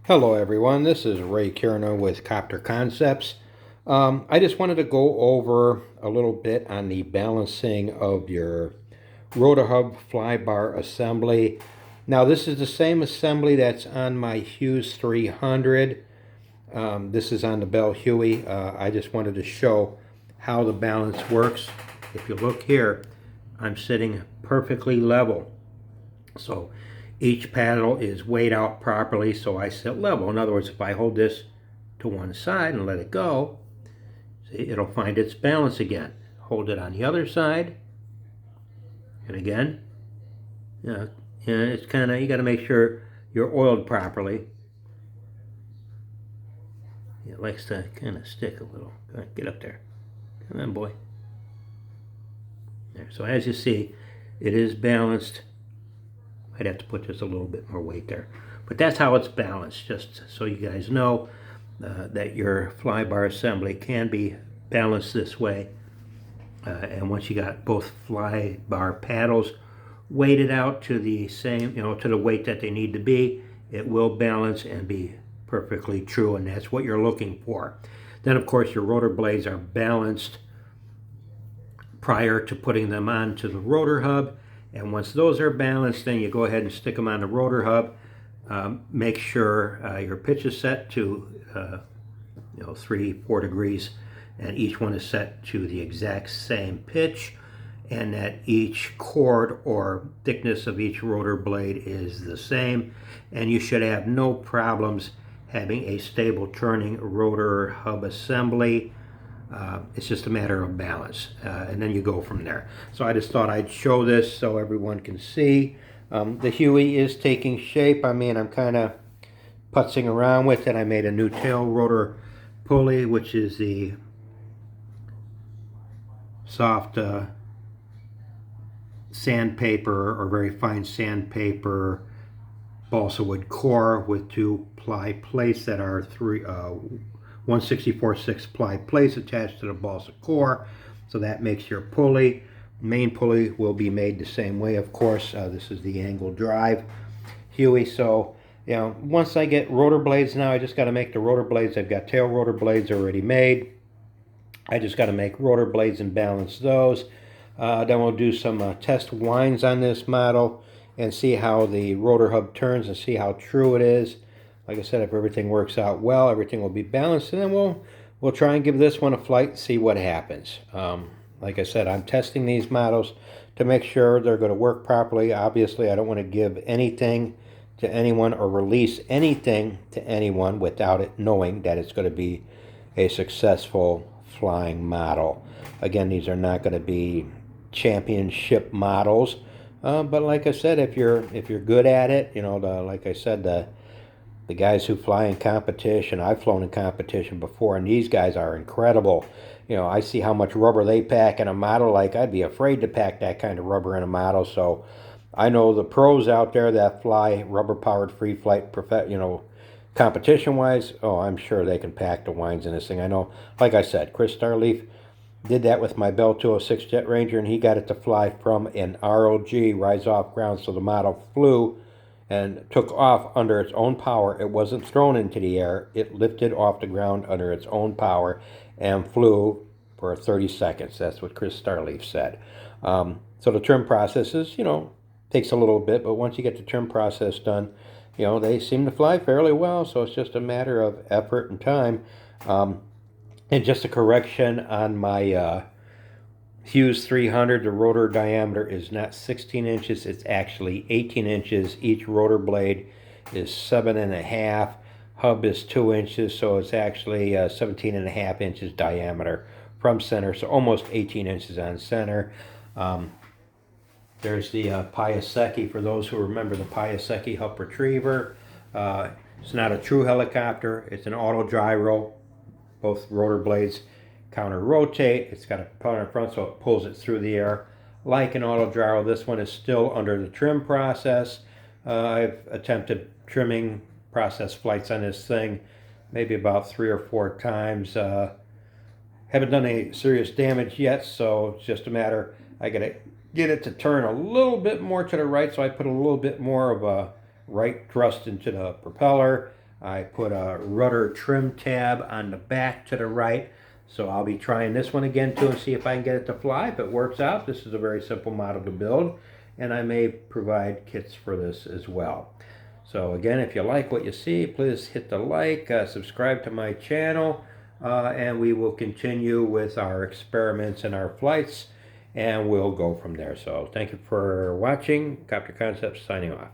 Hello everyone, this is Ray Kierner with Copter Concepts. I just wanted to go over a little bit on the balancing of your rotor hub fly bar assembly. Now this is the same assembly that's on my Hughes 300. This is on the Bell Huey. I just wanted to show how the balance works. If you look here, I'm sitting perfectly level. So each paddle is weighed out properly, so I sit level. In other words, if I hold this to one side and let it go, see, it'll find its balance again. Hold it on the other side, and again, and it's kind of, you got to make sure you're oiled properly. It likes to kind of stick a little. Get up there. Come on, boy. There. So as you see, it is balanced. I'd have to put just a little bit more weight there. But that's how it's balanced, just so you guys know that your fly bar assembly can be balanced this way. And once you got both fly bar paddles weighted out to the same, to the weight that they need to be, it will balance and be perfectly true, and that's what you're looking for. Then, of course, your rotor blades are balanced prior to putting them onto the rotor hub. And once those are balanced, then you go ahead and stick them on the rotor hub. Make sure your pitch is set to 3-4 degrees, and each one is set to the exact same pitch, and that each chord or thickness of each rotor blade is the same, and you should have no problems having a stable turning rotor hub assembly. It's just a matter of balance, and then you go from there. So I just thought I'd show this so everyone can see. The Huey is taking shape. I mean, I'm kind of putzing around with it. I made a new tail rotor pulley, which is the soft sandpaper or very fine sandpaper balsa wood core with 2-ply plates that are 1/64 ply plates attached to the balsa core. So that makes your pulley. Main pulley will be made the same way, of course. This is the angle drive Huey. So, once I get rotor blades now, I just got to make the rotor blades. I've got tail rotor blades already made. I just got to make rotor blades and balance those. Then we'll do some test winds on this model and see how the rotor hub turns and see how true it is. Like I said, if everything works out well, everything will be balanced, and then we'll try and give this one a flight and see what happens. Like I said, I'm testing these models to make sure they're going to work properly. Obviously, I don't want to give anything to anyone or release anything to anyone without it knowing that it's going to be a successful flying model. Again, these are not going to be championship models, but like I said, if you're good at it, like I said, the guys who fly in competition, I've flown in competition before, and these guys are incredible. I see how much rubber they pack in a model. Like, I'd be afraid to pack that kind of rubber in a model. So I know the pros out there that fly rubber-powered free flight, competition-wise, oh, I'm sure they can pack the winds in this thing. I know, like I said, Chris Starleaf did that with my Bell 206 Jet Ranger, and he got it to fly from an ROG, rise off ground, so the model flew and took off under its own power. It wasn't thrown into the air. It lifted off the ground under its own power and flew for 30 seconds. That's what Chris Starleaf said. So the trim process is, takes a little bit, but once you get the trim process done, they seem to fly fairly well. So it's just a matter of effort and time. And just a correction on my Hughes 300, the rotor diameter is not 16 inches, it's actually 18 inches. Each rotor blade is 7.5. Hub is 2 inches, so it's actually 17.5 inches diameter from center, so almost 18 inches on center. There's the Piasecki, for those who remember the Piasecki Hup Retriever. It's not a true helicopter, it's an auto gyro. Both rotor blades counter rotate. It's got a propeller in front, so it pulls it through the air like an auto gyro. This one is still under the trim process. I've attempted trimming process flights on this thing maybe about 3 or 4 times. Haven't done any serious damage yet, so it's just a matter, I gotta get it to turn a little bit more to the right, so I put a little bit more of a right thrust into the propeller. I put a rudder trim tab on the back to the right. So I'll be trying this one again too and see if I can get it to fly. If it works out, this is a very simple model to build, and I may provide kits for this as well. So again, if you like what you see, please hit the like, subscribe to my channel, and we will continue with our experiments and our flights, and we'll go from there. So thank you for watching. Copter Concepts signing off.